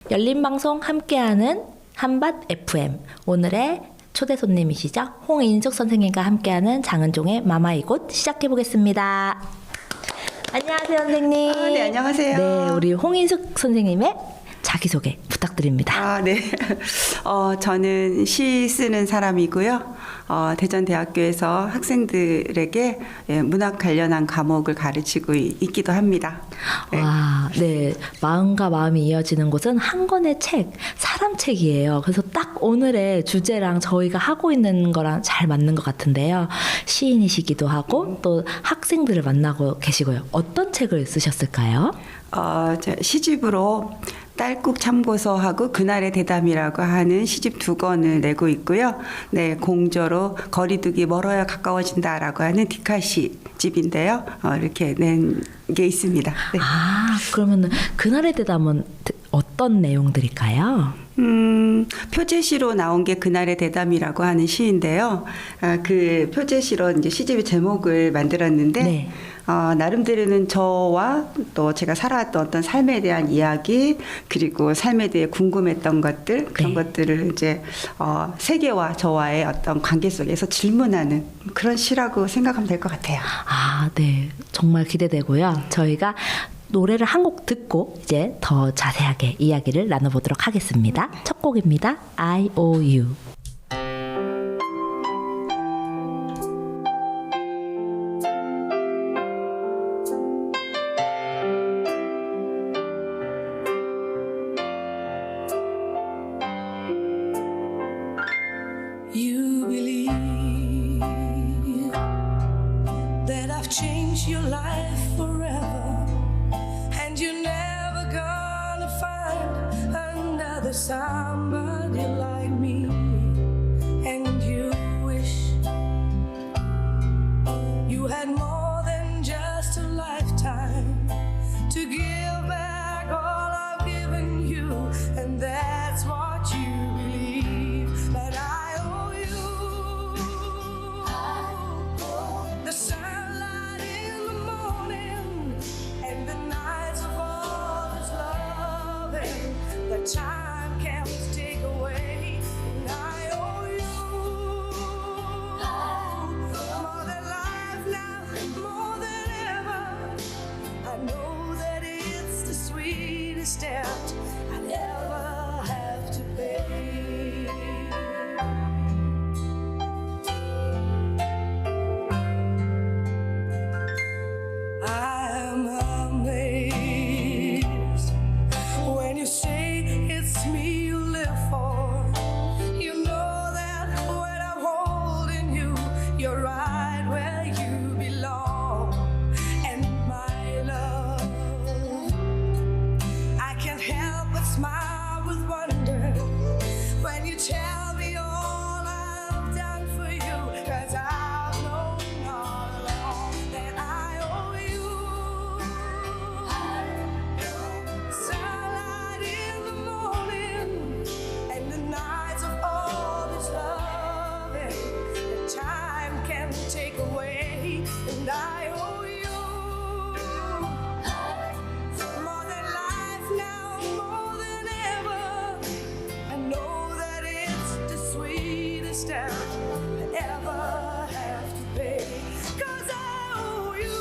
열린 방송 함께하는 한밭 FM. 오늘의 초대 손님이시죠? 홍인숙 선생님과 함께하는 장은종의 마마 이곳 시작해 보겠습니다. 안녕하세요, 선생님. 네, 안녕하세요. 네, 우리 홍인숙 선생님의 자기소개 부탁드립니다. 네. 저는 시 쓰는 사람이고요. 대전대학교에서 학생들에게 문학 관련한 과목을 가르치고 있기도 합니다. 네. 와, 네. 마음과 마음이 이어지는 곳은 한 권의 책, 사람 책이에요. 그래서 딱 오늘의 주제랑 저희가 하고 있는 거랑 잘 맞는 것 같은데요. 시인이시기도 하고 또 학생들을 만나고 계시고요. 어떤 책을 쓰셨을까요? 시집으로 딸꾹 참고서하고 그날의 대담이라고 하는 시집 2권을 내고 있고요. 네, 공저로 거리두기 멀어야 가까워진다라고 하는 디카시 집인데요. 이렇게 낸 게 있습니다. 네. 그러면 그날의 대담은 어떤 내용들일까요? 표제시로 나온 게 그날의 대담이라고 하는 시인데요. 그 표제시로 이제 시집의 제목을 만들었는데, 네. 나름대로는 저와 또 제가 살아왔던 어떤 삶에 대한 이야기, 그리고 삶에 대해 궁금했던 것들, 그런 것들을 이제 세계와 저와의 어떤 관계 속에서 질문하는 그런 시라고 생각하면 될 것 같아요. 네. 정말 기대되고요. 저희가 노래를 한 곡 듣고 이제 더 자세하게 이야기를 나눠보도록 하겠습니다. 첫 곡입니다. I.O.U. You believe that I've changed your life forever, and you're never gonna find another somebody like me. And you wish you had more than just a lifetime to give back all I've given you, and that's what you believe, that I owe you. The sunlight in the morning and the nights of all this loving that time can't take away, and I owe you more than life now, more than ever. I know that it's the sweetest debt I'd ever have to pay. I'm amazed when you say it's me you live for. You know that when I'm holding you, you're right where you belong. And my love, I can't help but smile with wonder when you tell me all I've done for you, 'cause I've known all along that I owe you. Sunlight in the morning and the nights of all this loving that time can take away, and I owe you more than life now, more than ever. I know that it's the sweetest debt I ever have to pay, 'cause I owe you.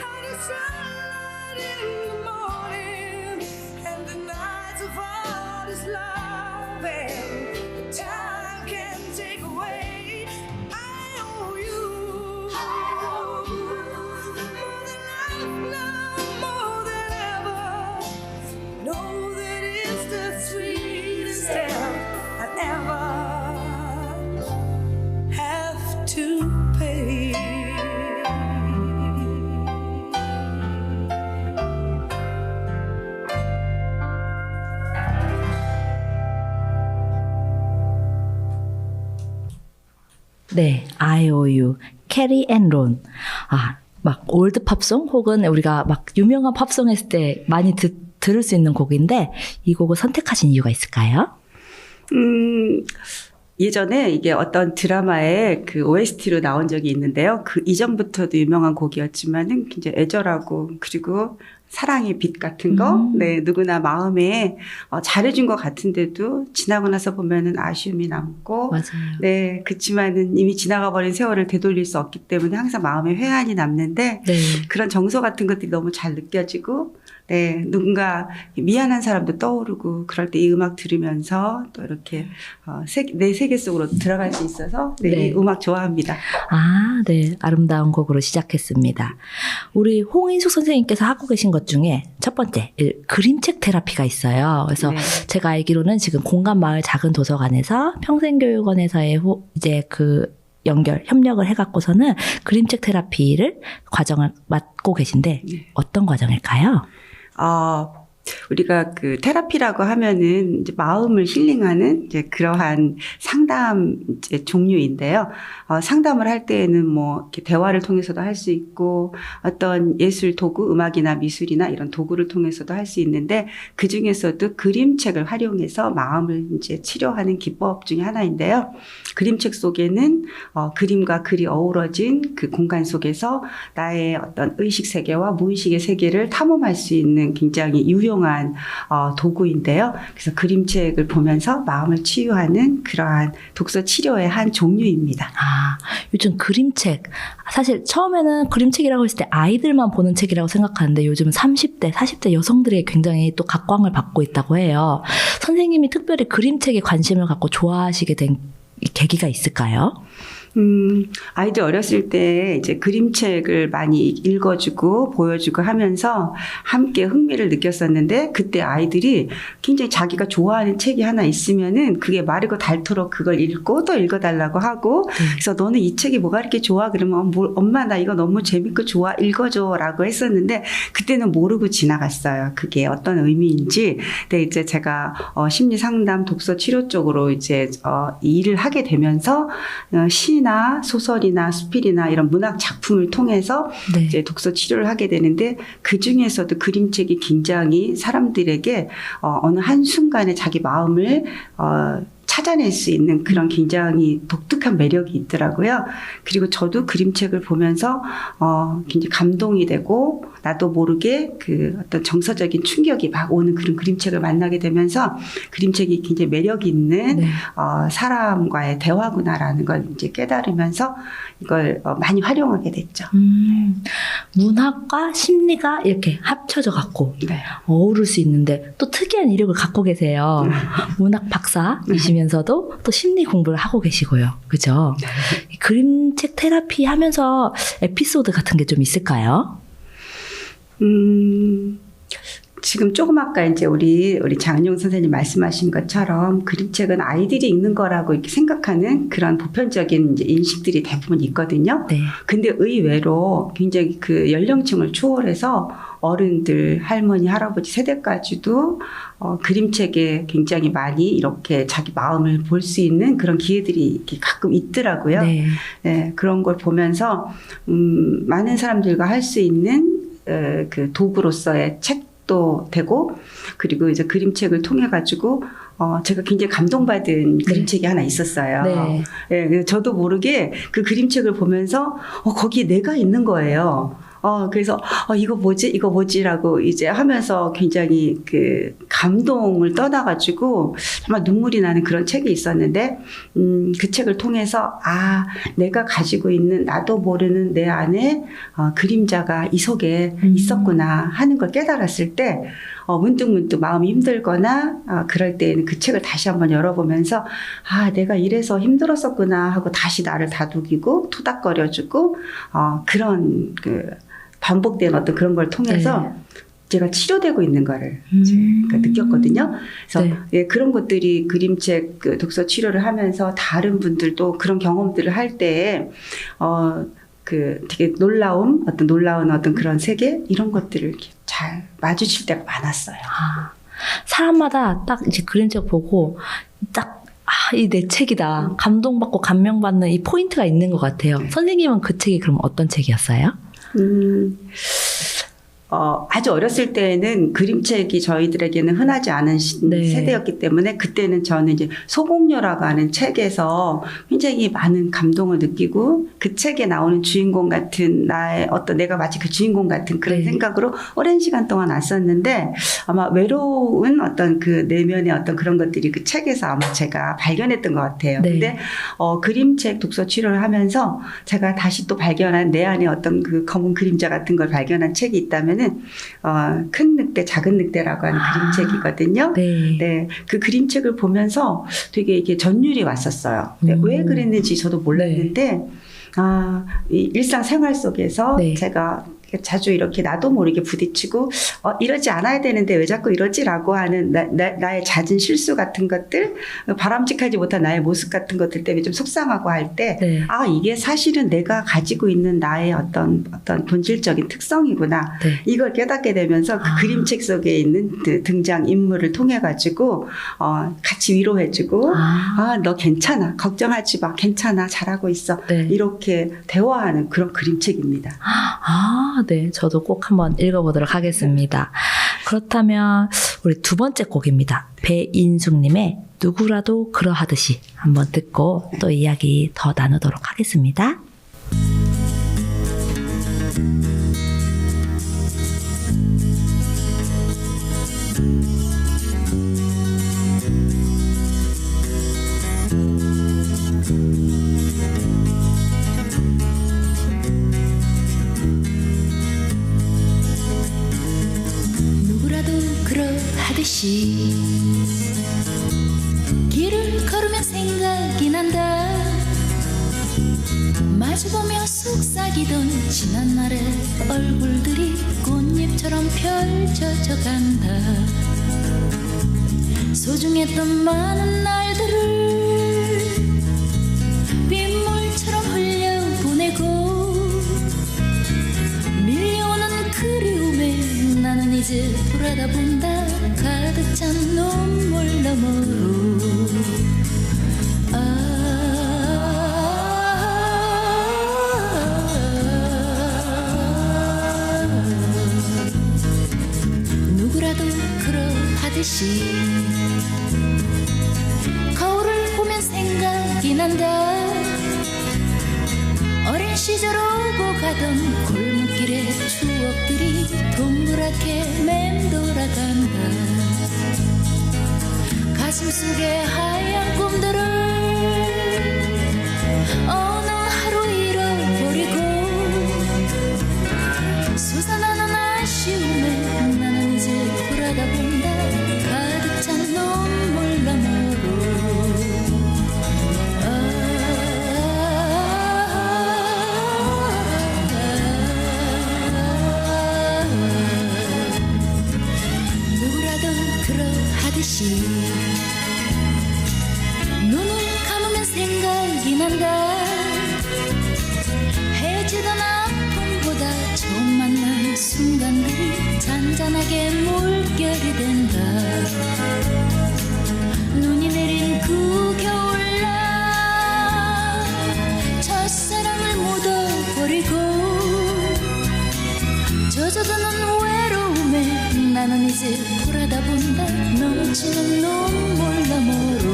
And the sunlight in the morning and the nights of all this loving the time can take away. I owe you more than life now, more than ever. Know that it's the sweetest debt I ever have to pay. 네, I.O.U. 캐리 앤 론. 막 올드 팝송 혹은 우리가 막 유명한 팝송 했을 때 많이 들을 수 있는 곡인데 이 곡을 선택하신 이유가 있을까요? 예전에 이게 어떤 드라마에 그 OST로 나온 적이 있는데요. 그 이전부터도 유명한 곡이었지만은 굉장히 애절하고 그리고 사랑의 빛 같은 거, 네, 누구나 마음에 잘해준 것 같은데도 지나고 나서 보면은 아쉬움이 남고, 맞아요. 네, 그치만은 이미 지나가 버린 세월을 되돌릴 수 없기 때문에 항상 마음에 회한이 남는데, 네. 그런 정서 같은 것들이 너무 잘 느껴지고, 네, 누군가 미안한 사람도 떠오르고, 그럴 때 이 음악 들으면서 또 이렇게 내 세계 속으로 들어갈 수 있어서, 네, 네. 이 음악 좋아합니다. 아, 네. 아름다운 곡으로 시작했습니다. 우리 홍인숙 선생님께서 하고 계신 것 중에 첫 번째, 그림책 테라피가 있어요. 그래서 네. 제가 알기로는 지금 공감마을 작은 도서관에서 평생교육원에서의 이제 그 협력을 해갖고서는 그림책 테라피를 과정을 맡고 계신데 네. 어떤 과정일까요? 우리가 그 테라피라고 하면은 이제 마음을 힐링하는 이제 그러한 상담 이제 종류인데요. 상담을 할 때에는 뭐 이렇게 대화를 통해서도 할 수 있고 어떤 예술 도구, 음악이나 미술이나 이런 도구를 통해서도 할 수 있는데 그 중에서도 그림책을 활용해서 마음을 이제 치료하는 기법 중에 하나인데요. 그림책 속에는 그림과 글이 어우러진 그 공간 속에서 나의 어떤 의식 세계와 무의식의 세계를 탐험할 수 있는 굉장히 유용한 도구인데요. 그래서 그림책을 보면서 마음을 치유하는 그러한 독서 치료의 한 종류입니다. 아, 요즘 그림책. 사실 처음에는 그림책이라고 했을 때 아이들만 보는 책이라고 생각하는데 요즘은 30대, 40대 여성들이 굉장히 또 각광을 받고 있다고 해요. 선생님이 특별히 그림책에 관심을 갖고 좋아하시게 된 계기가 있을까요? 아이들 어렸을 때 이제 그림책을 많이 읽어주고 보여주고 하면서 함께 흥미를 느꼈었는데 그때 아이들이 굉장히 자기가 좋아하는 책이 하나 있으면은 그게 마르고 닳도록 그걸 읽고 또 읽어달라고 하고 그래서 너는 이 책이 뭐가 이렇게 좋아? 그러면 엄마 나 이거 너무 재밌고 좋아 읽어줘 라고 했었는데 그때는 모르고 지나갔어요. 그게 어떤 의미인지. 근데 이제 제가 심리 상담 독서 치료 쪽으로 이제 일을 하게 되면서 시나 소설이나 수필이나 이런 문학 작품을 통해서 네. 이제 독서 치료를 하게 되는데 그 중에서도 그림책이 굉장히 사람들에게 어느 한 순간에 자기 마음을 찾아낼 수 있는 그런 굉장히 독특한 매력이 있더라고요. 그리고 저도 그림책을 보면서 굉장히 감동이 되고 나도 모르게 그 어떤 정서적인 충격이 막 오는 그런 그림책을 만나게 되면서 그림책이 굉장히 매력 있는 네. 사람과의 대화구나라는 걸 이제 깨달으면서 이걸 많이 활용하게 됐죠. 문학과 심리가 이렇게 합쳐져 갖고 네. 어우를 수 있는데 또 특이한 이력을 갖고 계세요. 문학 박사이시면서도 또 심리 공부를 하고 계시고요. 그죠? 이 그림책 테라피 하면서 에피소드 같은 게 좀 있을까요? 지금 조금 아까 이제 우리 장은영 선생님 말씀하신 것처럼 그림책은 아이들이 읽는 거라고 이렇게 생각하는 그런 보편적인 이제 인식들이 대부분 있거든요. 네. 근데 의외로 굉장히 그 연령층을 초월해서 어른들, 할머니, 할아버지 세대까지도 그림책에 굉장히 많이 이렇게 자기 마음을 볼 수 있는 그런 기회들이 이렇게 가끔 있더라고요. 네. 네, 그런 걸 보면서 많은 사람들과 할 수 있는 그 도구로서의 책도 되고 그리고 이제 그림책을 통해 가지고 제가 굉장히 감동받은 그림책이 하나 있었어요. 네. 네, 그래서 저도 모르게 그 그림책을 보면서 거기에 내가 있는 거예요. 그래서 이거 뭐지라고 이제 하면서 굉장히 그 감동을 떠나가지고 정말 눈물이 나는 그런 책이 있었는데 그 책을 통해서 내가 가지고 있는 나도 모르는 내 안에 그림자가 이 속에 있었구나 하는 걸 깨달았을 때 문득 마음이 힘들거나 그럴 때에는 그 책을 다시 한번 열어보면서 내가 이래서 힘들었었구나 하고 다시 나를 다독이고 토닥거려주고 그런 그 반복된 어떤 그런 걸 통해서 네. 제가 치료되고 있는 거를 느꼈거든요. 그래서 네. 예, 그런 것들이 그림책 그 독서 치료를 하면서 다른 분들도 그런 경험들을 할 때 그 되게 놀라운 어떤 그런 세계 이런 것들을 이렇게 잘 마주칠 때가 많았어요. 사람마다 딱 이제 그림책 보고 딱 이 내 책이다. 감동받고 감명받는 이 포인트가 있는 것 같아요. 선생님은 그 책이 그럼 어떤 책이었어요? 아주 어렸을 때에는 그림책이 저희들에게는 흔하지 않은 네. 세대였기 때문에 그때는 저는 이제 소공녀라고 하는 책에서 굉장히 많은 감동을 느끼고 그 책에 나오는 주인공 같은 나의 어떤 내가 마치 그 주인공 같은 그런 네. 생각으로 오랜 시간 동안 왔었는데 아마 외로운 어떤 그 내면의 어떤 그런 것들이 그 책에서 아마 제가 발견했던 것 같아요. 네. 근데 그림책 독서 치료를 하면서 제가 다시 또 발견한 내 안에 어떤 그 검은 그림자 같은 걸 발견한 책이 있다면은 큰 늑대, 작은 늑대라고 하는 그림책이거든요. 네. 네, 그 그림책을 보면서 되게 이게 전율이 왔었어요. 근데 왜 그랬는지 저도 몰랐는데, 이 일상생활 속에서 네. 제가 자주 이렇게 나도 모르게 부딪히고 이러지 않아야 되는데 왜 자꾸 이러지라고 하는 나의 잦은 실수 같은 것들, 바람직하지 못한 나의 모습 같은 것들 때문에 좀 속상하고 할 때 네. 이게 사실은 내가 가지고 있는 나의 어떤 본질적인 특성이구나. 네. 이걸 깨닫게 되면서 그 그림책 속에 있는 그 등장 인물을 통해 가지고 같이 위로해주고 너 괜찮아, 걱정하지 마, 괜찮아, 잘하고 있어. 네. 이렇게 대화하는 그런 그림책입니다. 네. 저도 꼭 한번 읽어보도록 하겠습니다. 그렇다면 우리 두 번째 곡입니다. 배인숙님의 누구라도 그러하듯이 한번 듣고 또 이야기 더 나누도록 하겠습니다. 누구라도 그러하듯이 길을 걸으면 생각이 난다. 마주보며 속삭이던 지난 날의 얼굴들이 꽃잎처럼 펼쳐져 간다. 소중했던 많은 날들을 빗물처럼 흘려보내고 밀려오는 그리움에 나는 이제 돌아다본다. 가득 찬 눈물 너머로 누구라도 그러하듯이 거울을 보면 생각이 난다. 어린 시절 오고 가던 골목길의 추억들이 동그랗게 맴돌아간다. 가슴 속의 하얀 꿈들을 어느 하루 잃어버리고 솟아나는 아쉬움에 나는 이제 돌아다본다. 가득 찬 눈물 너머로 누구라도 그러하듯이 눈을 감으면 생각이 난다. 헤어지던 아픔보다 처음 만난 순간들이 잔잔하게 물결이 된다. 눈이 내린 그 겨울날 첫사랑을 묻어버리고 젖어드는 외로움에 나는 이제 돌아다본다. 넘치는 눈물 너머로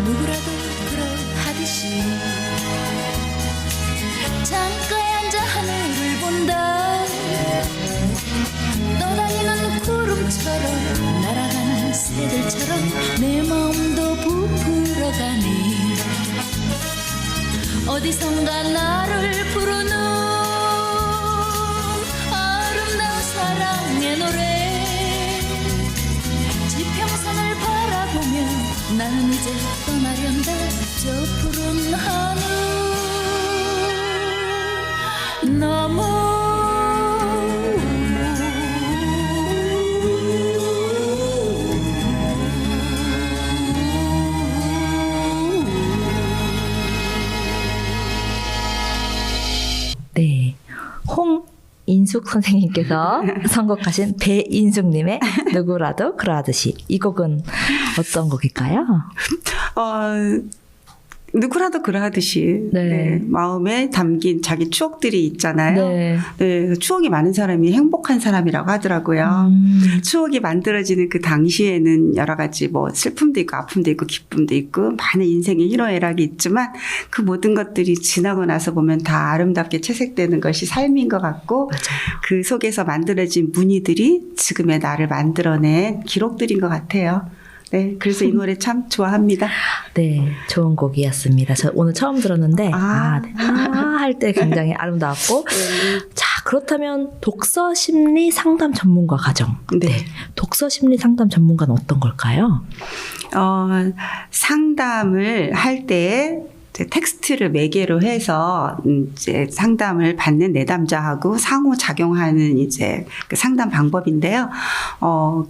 누구라도 그러하듯이 창가에 앉아 하늘을 본다. 떠다니는 구름처럼 날아가는 새들처럼 내 마음도 부풀어가니 어디선가 나를 부르는 아름다운 사랑의 노래. 지평선을 바라보며 나는 이제 떠나련다. 저 푸른 하늘 너무 네. 인숙 선생님께서 선곡하신 배인숙님의 누구라도 그러하듯이 이 곡은 어떤 곡일까요? 누구라도 그러하듯이 네. 마음에 담긴 자기 추억들이 있잖아요. 네. 네, 추억이 많은 사람이 행복한 사람이라고 하더라고요. 추억이 만들어지는 그 당시에는 여러 가지 뭐 슬픔도 있고 아픔도 있고 기쁨도 있고 많은 인생의 희노애락이 있지만 그 모든 것들이 지나고 나서 보면 다 아름답게 채색되는 것이 삶인 것 같고 맞아요. 그 속에서 만들어진 무늬들이 지금의 나를 만들어낸 기록들인 것 같아요. 네, 그래서 이 노래 참 좋아합니다. 네, 좋은 곡이었습니다. 저 오늘 처음 들었는데 할 때 굉장히 아름다웠고 자, 그렇다면 독서 심리 상담 전문가 가정. 네. 독서 심리 상담 전문가는 어떤 걸까요? 상담을 할 때 텍스트를 매개로 해서 이제 상담을 받는 내담자하고 상호 작용하는 이제 그 상담 방법인데요.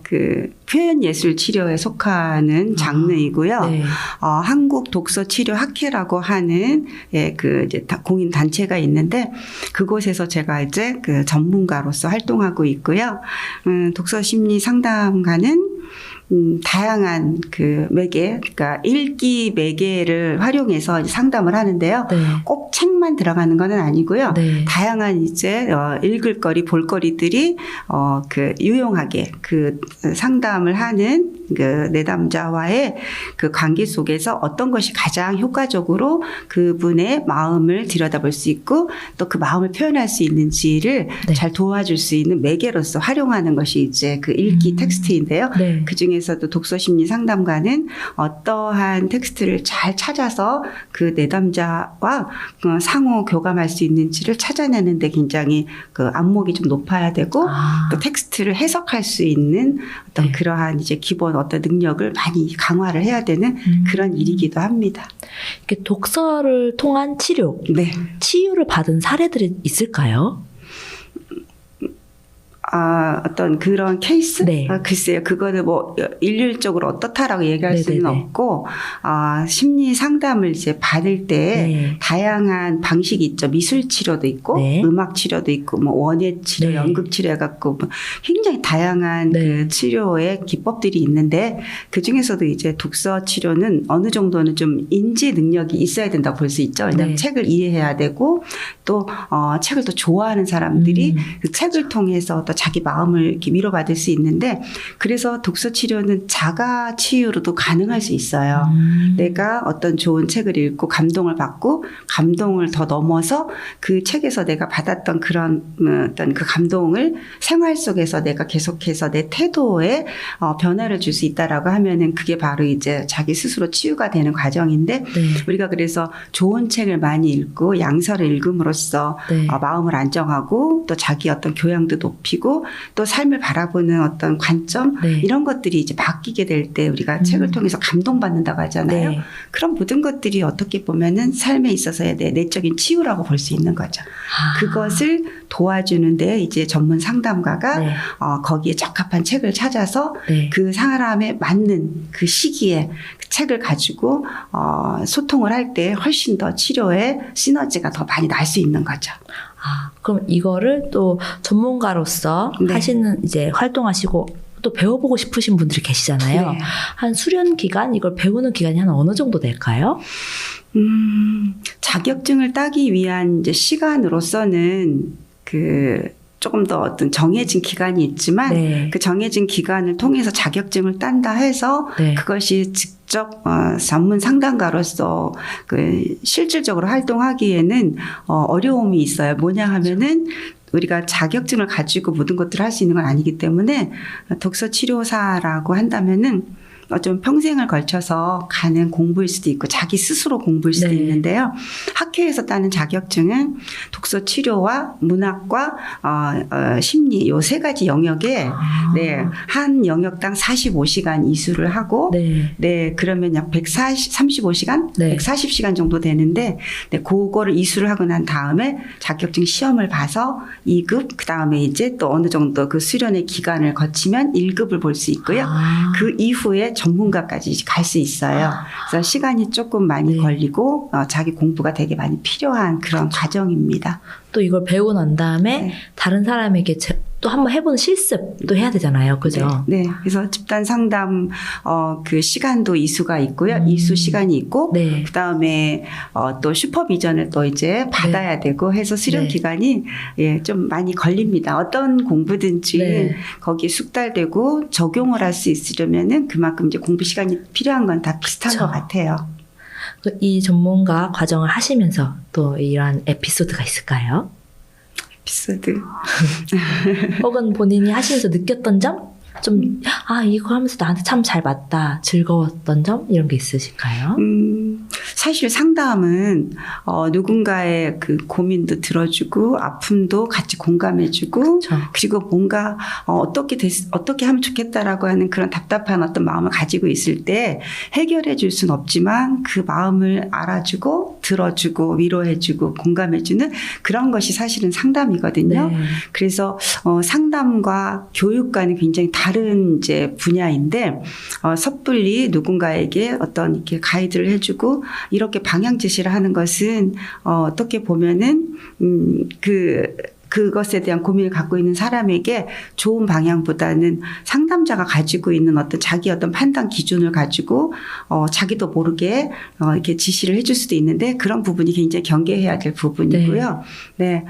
그 표현 예술 치료에 속하는 장르이고요. 네. 한국 독서 치료 학회라고 하는 그 이제 공인 단체가 있는데 그곳에서 제가 이제 그 전문가로서 활동하고 있고요. 독서 심리 상담가는 다양한 그 매개, 그러니까 읽기 매개를 활용해서 상담을 하는데요. 네. 꼭 책만 들어가는 건 아니고요. 네. 다양한 이제 읽을 거리, 볼 거리들이 그 유용하게 그 상담을 하는 그 내담자와의 그 관계 속에서 어떤 것이 가장 효과적으로 그분의 마음을 들여다볼 수 있고 또 그 마음을 표현할 수 있는지를 네. 잘 도와줄 수 있는 매개로서 활용하는 것이 이제 그 읽기 텍스트인데요. 네. 그 중에서도 독서심리 상담가는 어떠한 텍스트를 잘 찾아서 그 내담자와 상호 교감할 수 있는지를 찾아내는데 굉장히 그 안목이 좀 높아야 되고 또 텍스트를 해석할 수 있는 어떤 네. 그러한 이제 기본 어떤 능력을 많이 강화를 해야 되는 그런 일이기도 합니다. 이렇게 독서를 통한 치료, 네. 치유를 받은 사례들이 있을까요? 어떤 그런 케이스? 네. 글쎄요. 그거는 뭐 일률적으로 어떻다라고 얘기할 수는 네네네. 없고 심리 상담을 이제 받을 때 네. 다양한 방식이 있죠. 미술 치료도 있고 네. 음악 치료도 있고 뭐 원예 치료, 네. 연극 치료 해갖고 뭐 굉장히 다양한 네. 그 치료의 기법들이 있는데 그 중에서도 이제 독서 치료는 어느 정도는 좀 인지 능력이 있어야 된다고 볼 수 있죠. 왜냐하면 네. 책을 이해해야 되고 또 책을 또 좋아하는 사람들이 그 책을 통해서 또 자기 마음을 이렇게 위로받을 수 있는데 그래서 독서 치료는 자가 치유로도 가능할 수 있어요. 내가 어떤 좋은 책을 읽고 감동을 받고 감동을 더 넘어서 그 책에서 내가 받았던 그런 어떤 그 감동을 생활 속에서 내가 계속해서 내 태도에 변화를 줄 수 있다라고 하면은 그게 바로 이제 자기 스스로 치유가 되는 과정인데 네. 우리가 그래서 좋은 책을 많이 읽고 양서를 읽음으로써 네. 마음을 안정하고 또 자기 어떤 교양도 높이고 또 삶을 바라보는 어떤 관점 네. 이런 것들이 이제 바뀌게 될 때 우리가 책을 통해서 감동받는다고 하잖아요. 네. 그런 모든 것들이 어떻게 보면은 삶에 있어서의 내 내적인 치유라고 볼 수 있는 거죠. 그것을 도와주는데 이제 전문 상담가가 네. 거기에 적합한 책을 찾아서 네. 그 사람에 맞는 그 시기에 그 책을 가지고 소통을 할 때 훨씬 더 치료의 시너지가 더 많이 날 수 있는 거죠. 그럼 이거를 또 전문가로서 네. 하시는 이제 활동하시고 또 배워보고 싶으신 분들이 계시잖아요. 네. 한 수련 기간, 이걸 배우는 기간이 한 어느 정도 될까요? 자격증을 따기 위한 이제 시간으로서는 조금 더 어떤 정해진 기간이 있지만 네. 그 정해진 기간을 통해서 자격증을 딴다 해서 네. 그것이 직접 전문 상담가로서 실질적으로 활동하기에는 어려움이 있어요. 뭐냐 하면은 우리가 자격증을 가지고 모든 것들을 할 수 있는 건 아니기 때문에 독서 치료사라고 한다면은 좀 평생을 걸쳐서 가는 공부일 수도 있고 자기 스스로 공부일 수도 네. 있는데요. 학회에서 따는 자격증은 독서 치료와 문학과 심리 요 세 가지 영역에 한 영역당 45시간 이수를 하고 그러면 약 135시간, 네. 140시간 정도 되는데 그거를 이수를 하고 난 다음에 자격증 시험을 봐서 2급 그다음에 이제 또 어느 정도 그 수련의 기간을 거치면 1급을 볼 수 있고요. 그 이후에 전문가까지 갈 수 있어요. 그래서 시간이 조금 많이 네. 걸리고 자기 공부가 되게 많이 필요한 그런 과정입니다. 또 이걸 배우고 난 다음에 네. 다른 사람에게 또 한번 해보는 실습도 해야 되잖아요. 그죠? 네. 그래서 집단 상담 그 시간도 이수가 있고요. 이수 시간이 있고 네. 그다음에 또 슈퍼비전을 또 이제 받아야 되고 해서 수련 네. 기간이 예, 좀 많이 걸립니다. 어떤 공부든지 네. 거기에 숙달되고 적용을 할 수 있으려면은 그만큼 이제 공부 시간이 필요한 건 다 비슷한 그쵸. 것 같아요. 이 전문가 과정을 하시면서 또 이러한 에피소드가 있을까요? 에피소드. 혹은 본인이 하시면서 느꼈던 점? 좀, 이거 하면서 나한테 참 잘 맞다. 즐거웠던 점? 이런 게 있으실까요? 사실 상담은 누군가의 그 고민도 들어주고 아픔도 같이 공감해주고 그쵸. 그리고 뭔가 어떻게 하면 좋겠다라고 하는 그런 답답한 어떤 마음을 가지고 있을 때 해결해 줄 수는 없지만 그 마음을 알아주고 들어주고 위로해주고 공감해주는 그런 것이 사실은 상담이거든요. 네. 그래서 상담과 교육과는 굉장히 다른 이제 분야인데 섣불리 누군가에게 어떤 이렇게 가이드를 해주고 이렇게 방향 제시를 하는 것은 어떻게 보면은 그것에 대한 고민을 갖고 있는 사람에게 좋은 방향보다는 상담자가 가지고 있는 어떤 자기 어떤 판단 기준을 가지고 자기도 모르게 이렇게 지시를 해줄 수도 있는데 그런 부분이 굉장히 경계해야 될 부분이고요. 네,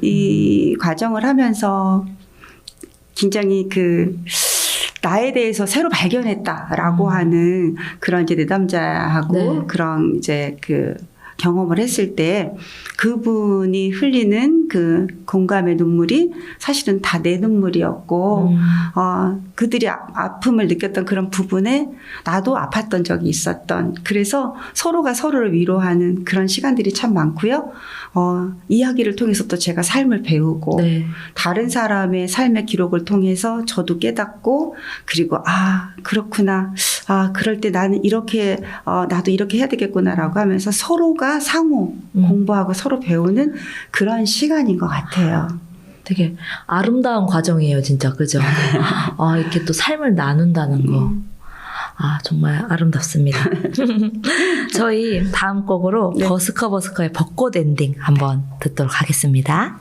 이 과정을 하면서 굉장히 나에 대해서 새로 발견했다라고 하는 그런 이제 내담자하고 네. 그런 이제 경험을 했을 때 그분이 흘리는 그 공감의 눈물이 사실은 다 내 눈물이었고 그들이 아픔을 느꼈던 그런 부분에 나도 아팠던 적이 있었던 그래서 서로가 서로를 위로하는 그런 시간들이 참 많고요. 이야기를 통해서 또 제가 삶을 배우고 네. 다른 사람의 삶의 기록을 통해서 저도 깨닫고 그리고 그렇구나. 그럴 때 나는 이렇게 나도 이렇게 해야 되겠구나라고 하면서 서로가 상호 공부하고 서로 배우는 그런 시간인 것 같아요. 되게 아름다운 과정이에요, 진짜. 그죠? 이렇게 또 삶을 나눈다는 거. 정말 아름답습니다. 저희 다음 곡으로 네. 버스커의 벚꽃 엔딩 한번 듣도록 하겠습니다.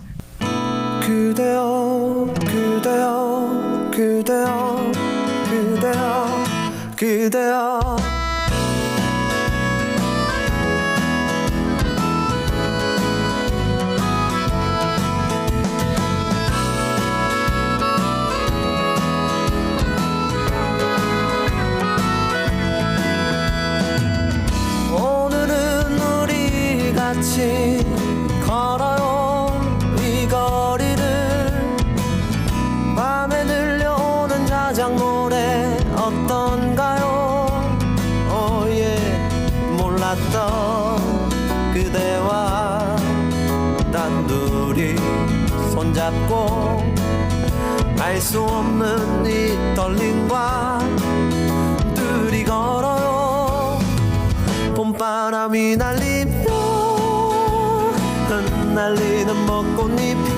그대여 그대여 그대여 그대여 그대여 오늘은 우리 같이 걸어요 이 거리를 밤에 들려오는 자작 노래 어떤가요 몰랐던 그대와 단둘이 손잡고 알 수 없는 이 떨림과 둘이 걸어요 봄바람이 날리며 흩날리는 벚꽃잎이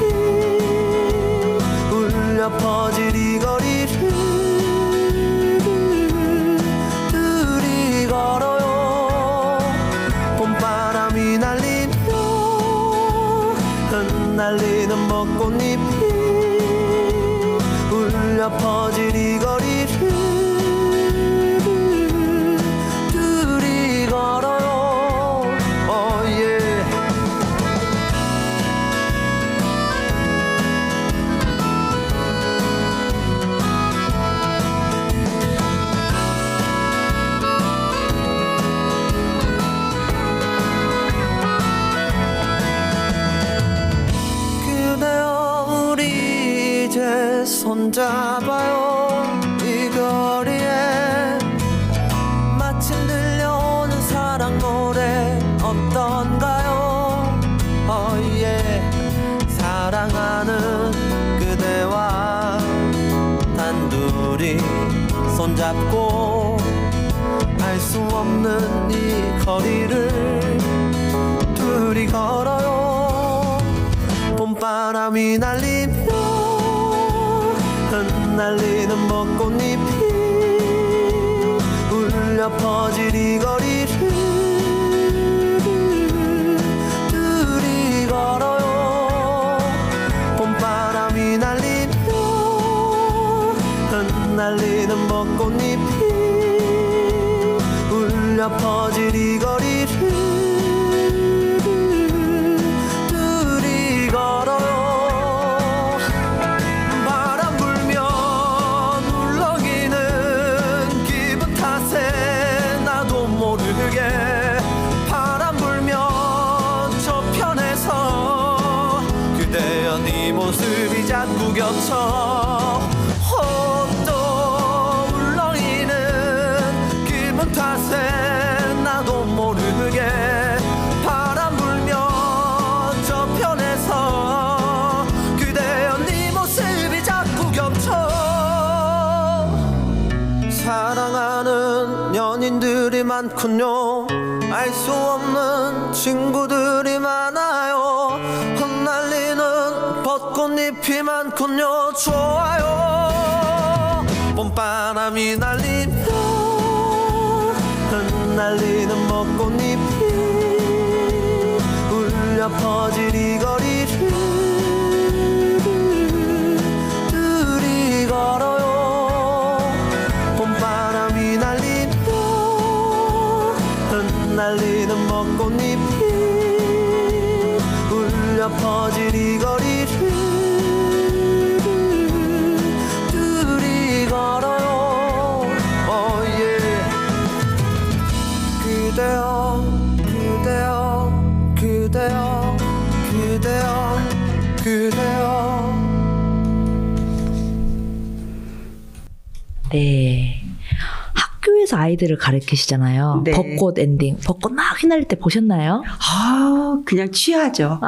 울려 퍼질 이 거리를 둘이 걸어요 봄바람이 날리며 흩날리는 벚꽃잎이 울려 퍼질 이 거리를 둘이 걸어요 그대여 우리 이제 손잡아요 이 거리에 마침 들려오는 사랑 노래 어떤가요 사랑하는 그대와 단둘이 손잡고 알 수 없는 이 거리를 둘이 걸어요 봄바람이 날리며 흩날리는 벚꽃잎이 울려 퍼질 이 거리를 둘이 걸어요. 봄바람이 날리며 흩날리는 벚꽃잎이 울려 퍼질 이 거리를 둘이 걸어요. 바람 불면 울렁이는 기분 탓에 나도 모르게 바람 불면 저편에서 그대여 네 모습이 자꾸 겹쳐 또 울렁이는 기분 탓에 나도 모르게 바람 불면 저편에서 그대여 네 모습이 자꾸 겹쳐 사랑하는 연인들이 많군요. 알 수 없는 친구들이 많아요. 흩날리는 벚꽃잎이 많군요. 좋아요. 봄바람이 날리며 흩날리는 벚꽃잎이 울려 퍼질 이 거리를 둘이 걸어요. 봄바람이 날리며 흩날리는 벚꽃잎이 울려 퍼질 이 거리를 둘이 걸어요. 그대여 그대여 그대여 그대여 그대여. 네. 학교에서 아이들을 가르치시잖아요. 네. 벚꽃 엔딩. 벚꽃 막 휘날릴 때 보셨나요? 그냥 취하죠.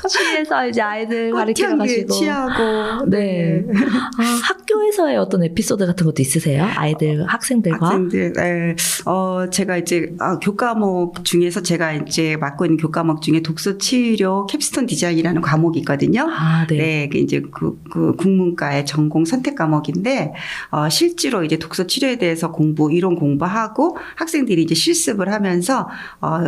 취해서 이제 아이들 가르치러 꽃향기에 가시고. 취하고. 네. 학교에서의 어떤 에피소드 같은 것도 있으세요? 아이들, 학생들과? 학생들, 네. 제가 이제 교과목 중에서 제가 이제 맡고 있는 교과목 중에 독서 치료 캡스톤 디자인이라는 과목이 있거든요. 아, 네. 네, 그 이제 그 국문과의 전공 선택 과목인데 실제로 이제 독서 치료에 대해서 이론 공부하고 학생들이 이제 실습을 하면서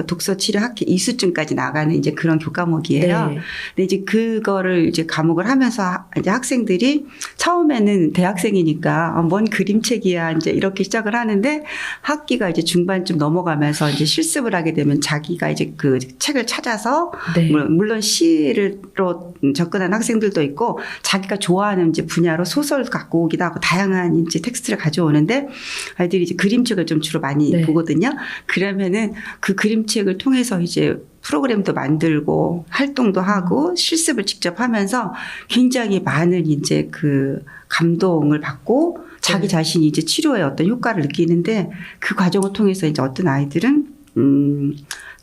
독서 치료 학회 이수증까지 나가는 이제 그런 교과목이에요. 네. 근데 이제 그거를 이제 과목을 하면서 이제 학생들이 처음에는 대학생이니까 뭔 그림책이야 이제 이렇게 시작을 하는데 학기가 이제 중반쯤 넘어가면서 이제 실습을 하게 되면 자기가 이제 그 책을 찾아서 네. 물론 시로 접근한 학생들도 있고 자기가 좋아하는 이제 분야로 소설 갖고 오기도 하고 다양한 이제 텍스트를 가져오는데 아이들이 이제 그림책을 좀 주로 많이 네. 보거든요. 그러면은 그 그림책을 통해서 이제 프로그램도 만들고 활동도 하고 실습을 직접 하면서 굉장히 많은 이제 그 감동을 받고 자기 네. 자신이 이제 치료에 어떤 효과를 느끼는데 그 과정을 통해서 이제 어떤 아이들은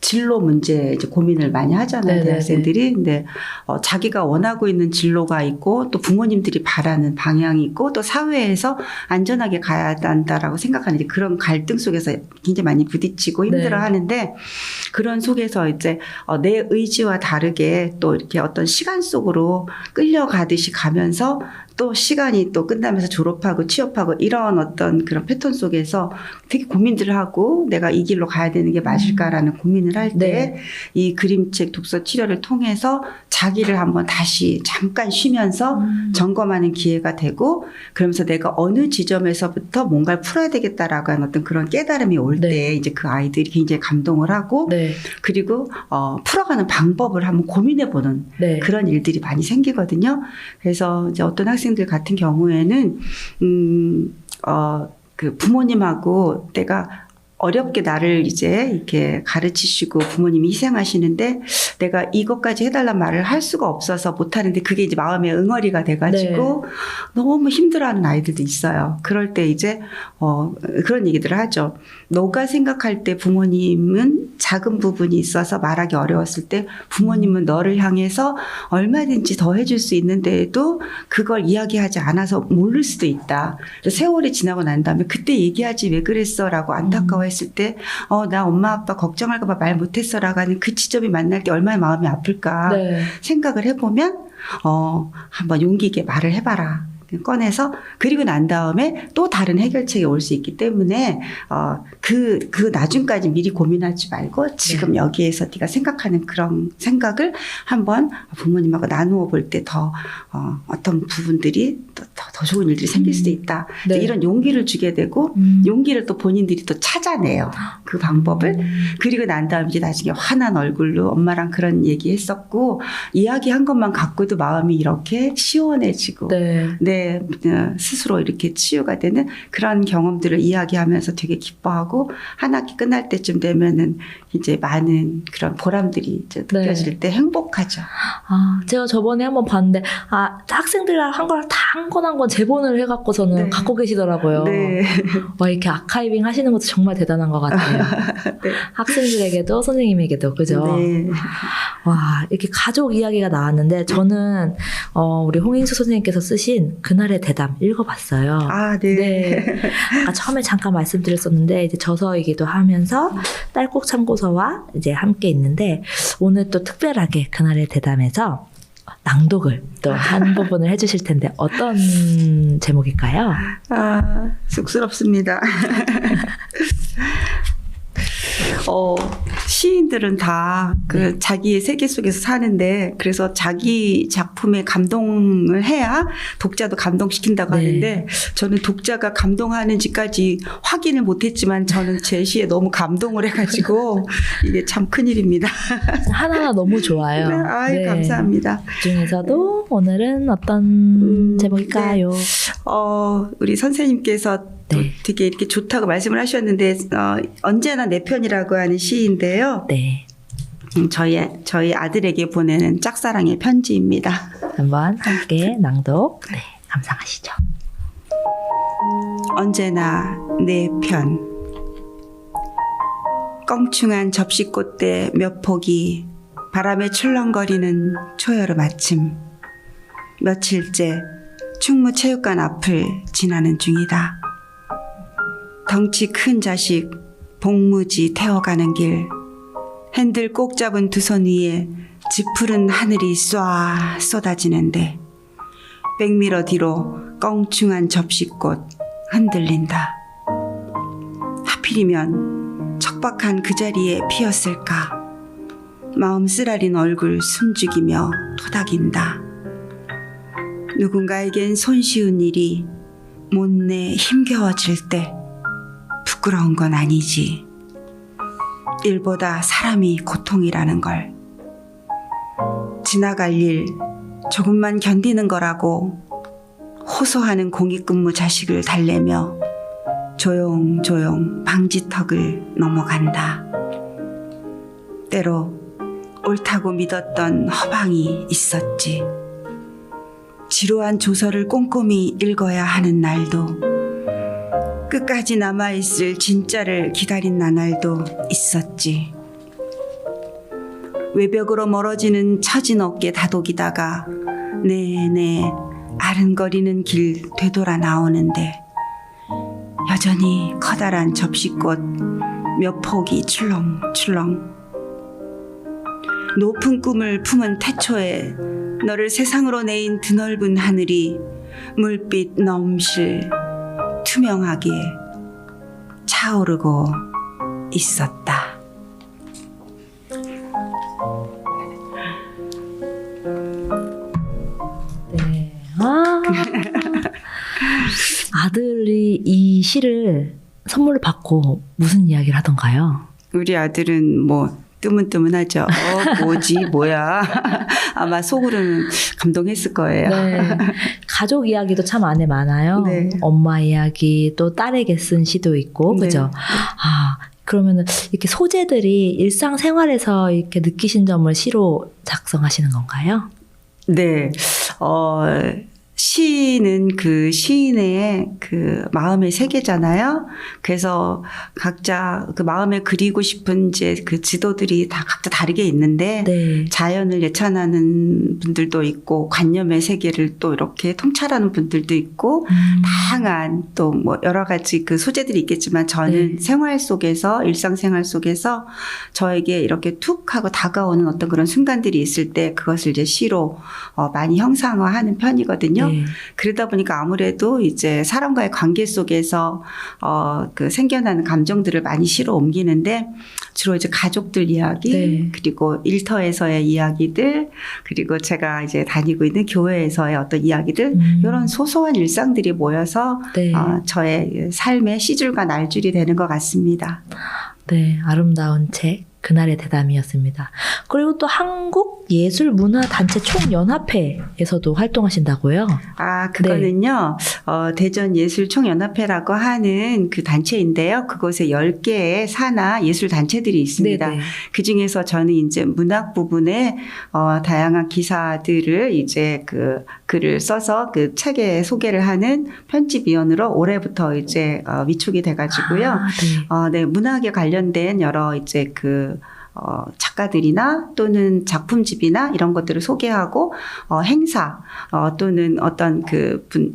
진로 문제 이제 고민을 많이 하잖아요. 네네네. 대학생들이. 근데 자기가 원하고 있는 진로가 있고 또 부모님들이 바라는 방향이 있고 또 사회에서 안전하게 가야 한다라고 생각하는 이제 그런 갈등 속에서 굉장히 많이 부딪히고 힘들어 네. 하는데 그런 속에서 이제 내 의지와 다르게 또 이렇게 어떤 시간 속으로 끌려가듯이 가면서 또 시간이 또 끝나면서 졸업하고 취업하고 이런 어떤 그런 패턴 속에서 되게 고민들을 하고 내가 이 길로 가야 되는 게 맞을까라는 고민을 할 때 이 네. 그림책 독서 치료를 통해서 자기를 한번 다시 잠깐 쉬면서 점검하는 기회가 되고 그러면서 내가 어느 지점에서부터 뭔가를 풀어야 되겠다라고 하는 어떤 그런 깨달음이 올 때 네. 이제 그 아이들이 굉장히 감동을 하고 네. 그리고 풀어가는 방법을 한번 고민해보는 네. 그런 일들이 많이 생기거든요. 그래서 이제 어떤 학생들 같은 경우에는 그 부모님하고 내가 어렵게 나를 이제 이렇게 가르치시고 부모님이 희생하시는데 내가 이것까지 해달란 말을 할 수가 없어서 못하는데 그게 이제 마음의 응어리가 돼가지고 네. 너무 힘들어하는 아이들도 있어요. 그럴 때 이제 그런 얘기들을 하죠. 너가 생각할 때 부모님은 작은 부분이 있어서 말하기 어려웠을 때 부모님은 너를 향해서 얼마든지 더 해줄 수 있는데도 그걸 이야기하지 않아서 모를 수도 있다. 세월이 지나고 난 다음에 그때 얘기하지 왜 그랬어 라고 안타까워했을 때 나 엄마 아빠 걱정할까 봐 말 못했어 라고 하는 그 지점이 만날 때 얼마나 마음이 아플까 네. 생각을 해보면 한번 용기 있게 말을 해봐라. 꺼내서 그리고 난 다음에 또 다른 해결책이 올 수 있기 때문에 그 나중까지 미리 고민하지 말고 지금 여기에서 네가 생각하는 그런 생각을 한번 부모님하고 나누어 볼 때 더 어떤 부분들이 더 좋은 일들이 생길 수도 있다. 네. 이런 용기를 주게 되고 용기를 또 본인들이 또 찾아내요. 그 방법을. 그리고 난 다음에 이제 나중에 화난 얼굴로 엄마랑 그런 얘기했었고 이야기한 것만 갖고도 마음이 이렇게 시원해지고 네, 스스로 이렇게 치유가 되는 그런 경험들을 이야기하면서 되게 기뻐하고 한 학기 끝날 때쯤 되면은 이제 많은 그런 보람들이 이제 느껴질 때 행복하죠. 제가 저번에 한번 봤는데 학생들이랑 한 걸 다 한 건 재본을 해갖고서는 네. 갖고 계시더라고요. 네. 와, 이렇게 아카이빙 하시는 것도 정말 대단한 것 같아요. 네. 학생들에게도 선생님에게도 그죠? 네. 와, 이렇게 가족 이야기가 나왔는데 저는 우리 홍인수 선생님께서 쓰신 그날의 대담 읽어봤어요. 네. 아까 처음에 잠깐 말씀드렸었는데 이제 저서이기도 하면서 딸꾹 참고서와 이제 함께 있는데 오늘 또 특별하게 그날의 대담에서 낭독을 또 한 부분을 해주실 텐데 어떤 제목일까요? 쑥스럽습니다. 시인들은 다 자기의 세계 속에서 사는데 그래서 자기 작품에 감동을 해야 독자도 감동시킨다고 하는데 저는 독자가 감동하는지까지 확인을 못했지만 저는 제 시에 너무 감동을 해가지고 이게 참 큰일입니다. 하나하나 너무 좋아요. 네. 감사합니다. 그중에서도 오늘은 어떤 제목일까요? 우리 선생님께서 또 되게 이렇게 좋다고 말씀을 하셨는데 언제나 내 편이라고 하는 시인데요. 네. 저희 아들에게 보내는 짝사랑의 편지입니다. 한번 함께 낭독 감상하시죠. 언제나 내 편. 껑충한 접시꽃대 몇 폭이 바람에 출렁거리는 초여름 아침. 며칠째 충무체육관 앞을 지나는 중이다. 덩치 큰 자식 복무지 태워가는 길. 핸들 꼭 잡은 두 손 위에 짙푸른 하늘이 쏴 쏟아지는데 백미러 뒤로 껑충한 접시꽃 흔들린다. 하필이면 척박한 그 자리에 피었을까. 마음 쓰라린 얼굴 숨죽이며 토닥인다. 누군가에겐 손쉬운 일이 못내 힘겨워질 때 부끄러운 건 아니지. 일보다 사람이 고통이라는 걸. 지나갈 일 조금만 견디는 거라고 호소하는 공익근무 자식을 달래며 조용조용 방지턱을 넘어간다. 때로 옳다고 믿었던 허방이 있었지. 지루한 조서를 꼼꼼히 읽어야 하는 날도, 끝까지 남아있을 진짜를 기다린 나날도 있었지. 외벽으로 멀어지는 처진 어깨 다독이다가 내내 아른거리는 길 되돌아 나오는데 여전히 커다란 접시꽃 몇 폭이 출렁출렁. 높은 꿈을 품은 태초에 너를 세상으로 내인 드넓은 하늘이 물빛 넘실 투명하게 차오르고 있었다. 네. 아들이 이 시를 선물로 받고 무슨 이야기를 하던가요? 우리 아들은 뭐 뜨문뜨문하죠. 뭐지 뭐야. 아마 속으로는 감동했을 거예요. 네. 가족 이야기도 참 안에 많아요. 네. 엄마 이야기 또 딸에게 쓴 시도 있고 네. 그죠? 그러면은 이렇게 소재들이 일상생활에서 이렇게 느끼신 점을 시로 작성하시는 건가요? 네. 시는 그 시인의 그 마음의 세계잖아요. 그래서 각자 그 마음에 그리고 싶은 이제 그 지도들이 다 각자 다르게 있는데 네. 자연을 예찬하는 분들도 있고 관념의 세계를 또 이렇게 통찰하는 분들도 있고 다양한 또 뭐 여러 가지 그 소재들이 있겠지만 저는 네. 생활 속에서 일상생활 속에서 저에게 이렇게 툭 하고 다가오는 어떤 그런 순간들이 있을 때 그것을 이제 시로 많이 형상화하는 편이거든요. 있잖아요. 네. 그러다 보니까 아무래도 이제 사람과의 관계 속에서 그 생겨나는 감정들을 많이 실어 옮기는데 주로 이제 가족들 이야기, 네. 그리고 일터에서의 이야기들, 그리고 제가 이제 다니고 있는 교회에서의 어떤 이야기들, 이런 소소한 일상들이 모여서 네. 저의 삶의 시줄과 날줄이 되는 것 같습니다. 네, 아름다운 책 그날의 대담이었습니다. 그리고 또 한국예술문화단체 총연합회에서도 활동하신다고요? 그거는요, 대전예술총연합회라고 하는 그 단체인데요. 그곳에 10개의 산하 예술단체들이 있습니다. 네네. 그 중에서 저는 이제 문학 부분에 다양한 기사들을 이제 그 글을 써서 그 책에 소개를 하는 편집위원으로 올해부터 이제 위촉이 돼가지고요. 네, 문학에 관련된 여러 이제 작가들이나 또는 작품집이나 이런 것들을 소개하고 행사 또는 어떤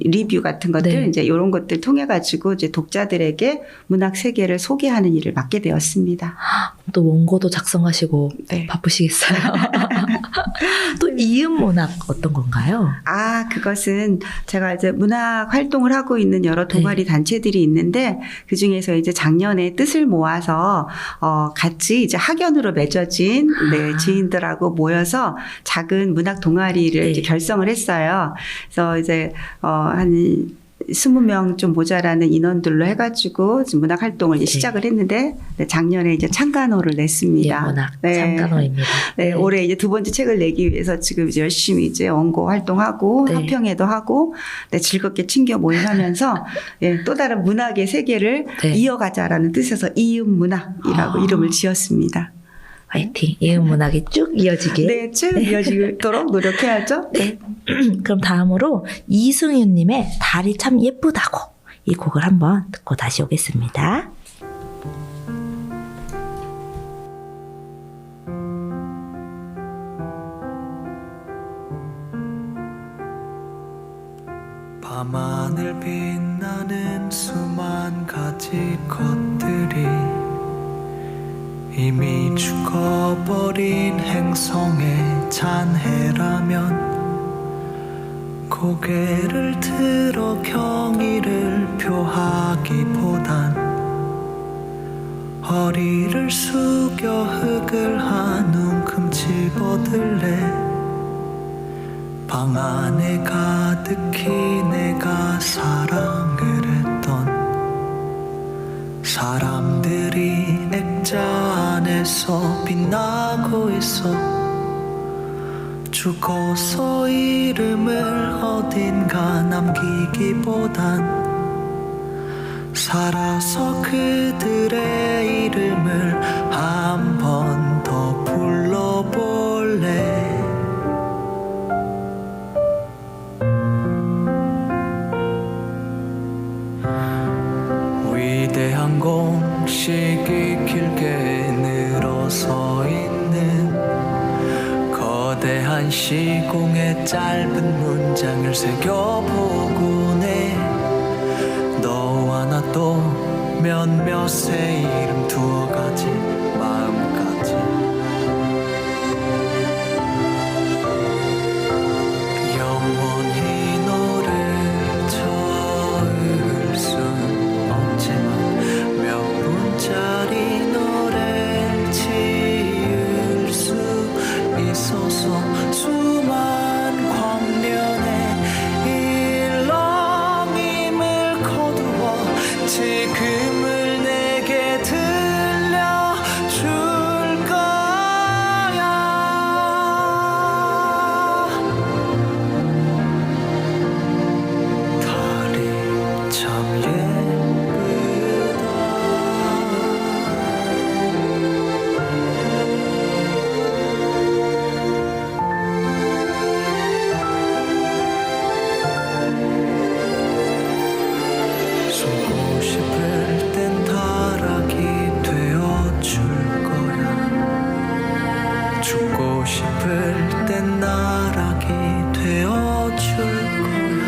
리뷰 같은 것들 네. 이제 이런 것들 통해 가지고 이제 독자들에게 문학 세계를 소개하는 일을 맡게 되었습니다. 또 원고도 작성하시고 네. 바쁘시겠어요. 또 이음문학 어떤 건가요? 그것은 제가 이제 문학 활동을 하고 있는 여러 동아리 단체들이 있는데 그 중에서 이제 작년에 뜻을 모아서 같이 이제 학연으로 맺어진 지인들하고 모여서 작은 문학 동아리를 네. 이제 결성을 했어요. 그래서 이제 한 20명 좀 모자라는 인원들로 해가지고 지금 문학 활동을 이제 시작을 했는데 작년에 이제 창간호를 냈습니다. 이음문학 네. 창간호입니다. 네, 올해 이제 2번째 책을 내기 위해서 지금 이제 열심히 이제 원고 활동하고 네. 합평회도 하고 즐겁게 친교 모임하면서 또 다른 문학의 세계를 네. 이어가자라는 뜻에서 이음문학이라고 이름을 지었습니다. 화이팅! 이음문학이 쭉 이어지길. 네, 쭉 이어지도록 노력해야죠. 네. 그럼 다음으로 이승윤님의 달이 참 예쁘다고 이 곡을 한번 듣고 다시 오겠습니다. 밤하늘 빛나는 수만 가지 것들이 이미 죽어버린 행성의 잔해라면 고개를 들어 경의를 표하기보단 허리를 숙여 흙을 한 움큼 집어들래. 방 안에 가득히 내가 사랑을 했던 사람들이 액자 안에서 빛나고 있어. 죽어서 이름을 어딘가 남기기보단 살아서 그들의 이름을 한 번 더 불러볼래. 위대한 공식이 길게 늘어서 있는 거대한 시공의 짧은 문장을 새겨보곤 해. 너와 나 또 몇몇의 이름 두어 가지 마음까지 영원히 너를 저을 순 없지만 몇 분짜리 노래를 지을 수 있어서 수만 광년의 일렁임을 거두어 지금을 내게 들려줄 거야. 달이 참 예쁘다. 숨고 싶을 땐 타락이 되어줄 거야. 죽고 싶을 땐 나락이 되어줄 거야.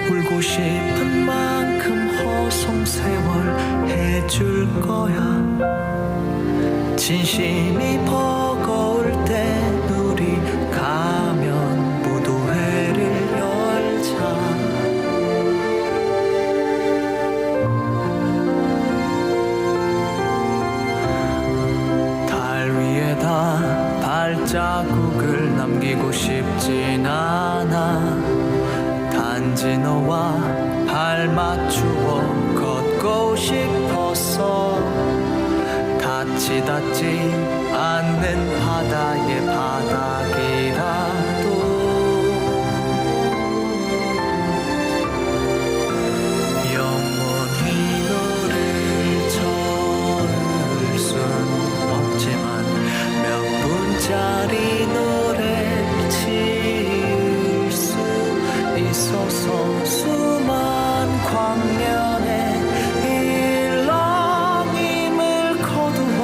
울고 싶은 만큼 허송세월 해줄 거야. 진심이 버거울 땐 우리 가면 무도회를 열 싶었어 닿지 않는 바다의 바닥이라도 영원히 너를 저을 순 없지만 몇 분짜리 노래를 지을 수 있어서 수만 광년의 일렁임을 거두어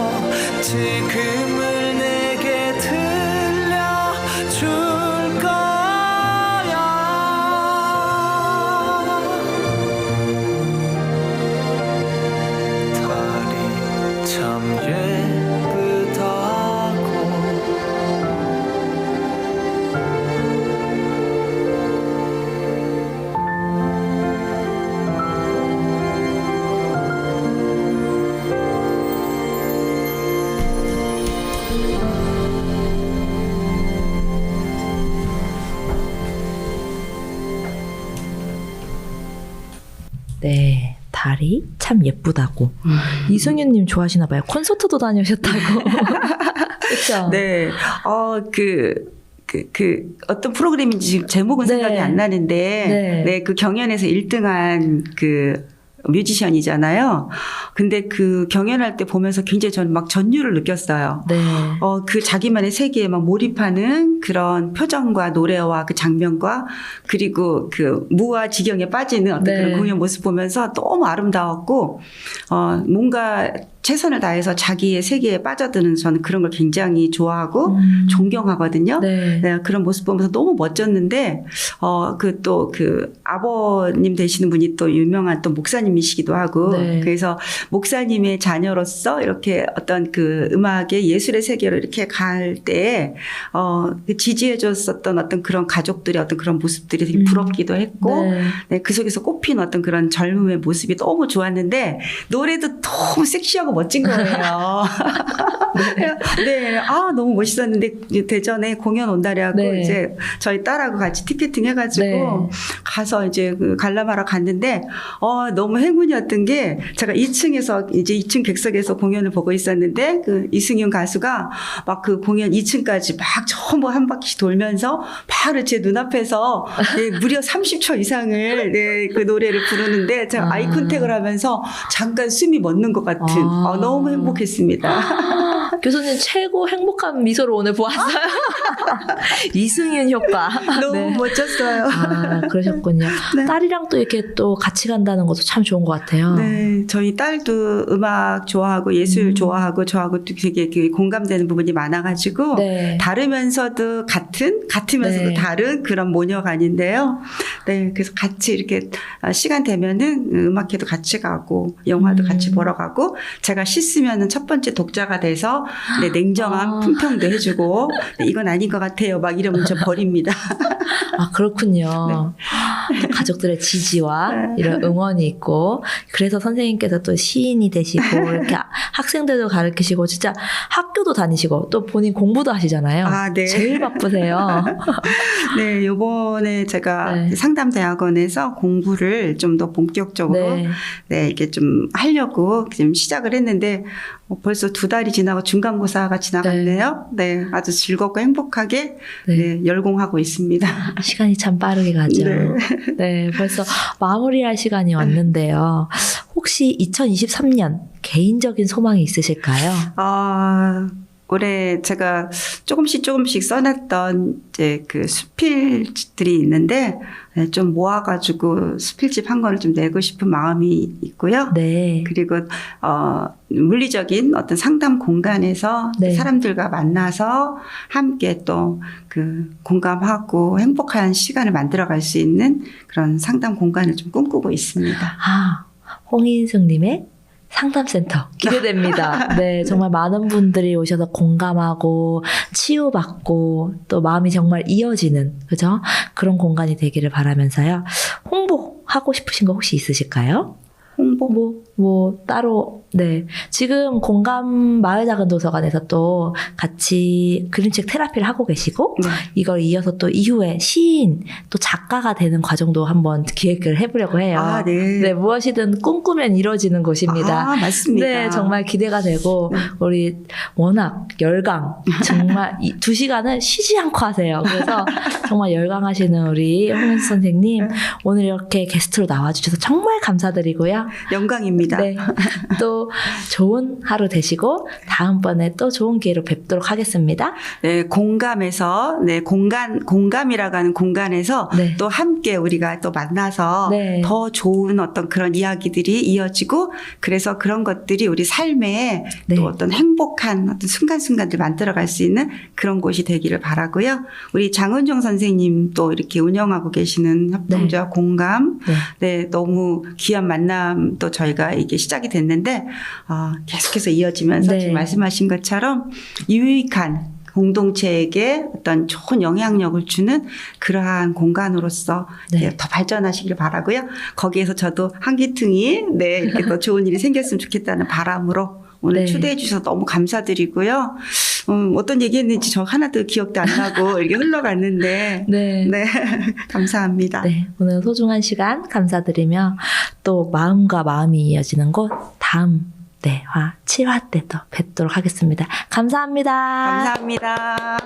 지금을 내게 들려줄 거야 달이 참 예쁘다고 네, 달이 참 예쁘다고. 이승윤님 좋아하시나 봐요. 콘서트도 다녀오셨다고. 그렇죠? 네, 어떤 프로그램인지 지금 제목은 네. 생각이 안 나는데, 네. 그 경연에서 1등한 그 뮤지션이잖아요. 근데 그 경연할 때 보면서 굉장히 저는 막 전율을 느꼈어요. 네. 그 자기만의 세계에 막 몰입하는 그런 표정과 노래와 그 장면과 그리고 그 무아지경에 빠지는 어떤 네. 그런 공연 모습 보면서 너무 아름다웠고, 뭔가 최선을 다해서 자기의 세계에 빠져드는 저는 그런 걸 굉장히 좋아하고 존경하거든요. 네. 네, 그런 모습 보면서 너무 멋졌는데, 그 아버님 되시는 분이 또 유명한 또 목사님이시기도 하고, 네. 그래서 목사님의 자녀로서 이렇게 어떤 그 음악의 예술의 세계로 이렇게 갈 때, 그 지지해줬었던 어떤 그런 가족들의 어떤 그런 모습들이 되게 부럽기도 했고, 네. 네, 그 속에서 꽃핀 어떤 그런 젊음의 모습이 너무 좋았는데, 노래도 너무 섹시하고 멋진 거예요. 네, 너무 멋있었는데, 대전에 공연 온다래하고, 네. 이제 저희 딸하고 같이 티켓팅 해가지고, 네. 가서 이제 그 관람하러 갔는데, 너무 행운이었던 게, 제가 2층에서, 이제 2층 객석에서 공연을 보고 있었는데, 그 이승윤 가수가 막 그 공연 2층까지 막 전부 한 바퀴 돌면서, 바로 제 눈앞에서, 네, 무려 30초 이상을, 네, 그 노래를 부르는데, 제가 아이 컨택을 하면서 잠깐 숨이 멎는 것 같은, 너무 행복했습니다. 교수님 최고 행복한 미소를 오늘 보았어요. 이승윤 효과. 너무 네. 멋졌어요. 그러셨군요. 네. 딸이랑 또 이렇게 또 같이 간다는 것도 참 좋은 것 같아요. 네, 저희 딸도 음악 좋아하고 예술 좋아하고 저하고 또 되게 공감되는 부분이 많아가지고 네. 다르면서도 같으면서도 네. 다른 그런 모녀간인데요. 네, 그래서 같이 이렇게 시간 되면은 음악회도 같이 가고 영화도 같이 보러 가고 제가 씻으면은 첫 번째 독자가 돼서 네, 냉정한 품평도 해주고 네, 이건 아닌 것 같아요. 막 이러면 저 버립니다. 그렇군요. 가족들의 지지와 이런 응원이 있고 그래서 선생님께서 또 시인이 되시고 이렇게 학생들도 가르치시고 진짜 학교도 다니시고 또 본인 공부도 하시잖아요. 네. 제일 바쁘세요. 네, 요번에 제가 네. 상담대학원에서 공부를 좀 더 본격적으로 네, 이렇게 좀 하려고 지금 시작을 했는데 벌써 2달이 지나고 중간고사가 지나갔네요. 네, 아주 즐겁고 행복하게 네, 열공하고 있습니다. 시간이 참 빠르게 가죠. 네. 네, 벌써 마무리할 시간이 왔는데요. 혹시 2023년 개인적인 소망이 있으실까요? 올해 제가 조금씩 써놨던 이제 그 수필들이 있는데 좀 모아가지고 수필집 한 권을 좀 내고 싶은 마음이 있고요. 네. 그리고 물리적인 어떤 상담 공간에서 네. 사람들과 만나서 함께 또 그 공감하고 행복한 시간을 만들어갈 수 있는 그런 상담 공간을 좀 꿈꾸고 있습니다. 홍인숙님의 상담센터 기대됩니다. 네, 정말 많은 분들이 오셔서 공감하고 치유받고 또 마음이 정말 이어지는 그죠? 그런 공간이 되기를 바라면서요. 홍보하고 싶으신 거 혹시 있으실까요? 뭐 따로 네 지금 공감 마을 작은 도서관에서 또 같이 그림책 테라피를 하고 계시고 네. 이걸 이어서 또 이후에 시인 또 작가가 되는 과정도 한번 기획을 해보려고 해요. 아, 네. 무엇이든 꿈꾸면 이루어지는 곳입니다. 아, 맞습니다. 네, 정말 기대가 되고 네. 우리 워낙 열강 정말 이 2시간을 쉬지 않고 하세요. 그래서 정말 열강하시는 우리 홍은수 선생님 오늘 이렇게 게스트로 나와주셔서 정말 감사드리고요. 영광입니다. 네, 또 좋은 하루 되시고 다음번에 또 좋은 기회로 뵙도록 하겠습니다. 네, 공감에서 공감이라고 하는 공간에서 네. 또 함께 우리가 또 만나서 네. 더 좋은 어떤 그런 이야기들이 이어지고 그래서 그런 것들이 우리 삶에 네. 또 어떤 행복한 어떤 순간순간들 만들어갈 수 있는 그런 곳이 되기를 바라고요. 우리 장은정 선생님 또 이렇게 운영하고 계시는 협동조합 공감 네, 너무 귀한 만남 또 저희가 이게 시작이 됐는데 계속해서 이어지면서 네. 지금 말씀하신 것처럼 유익한 공동체에게 어떤 좋은 영향력을 주는 그러한 공간으로서 네. 이렇게 더 발전하시길 바라고요. 거기에서 저도 한기퉁이 네, 이렇게 더 좋은 일이 생겼으면 좋겠다는 바람으로 오늘 네. 초대해 주셔서 너무 감사드리고요. 어떤 얘기했는지 저 하나도 기억도 안 나고 이렇게 흘러갔는데 네. 네, 감사합니다. 네, 오늘 소중한 시간 감사드리며 또 마음과 마음이 이어지는 곳 다음 네, 7화 때 또 뵙도록 하겠습니다. 감사합니다. 감사합니다.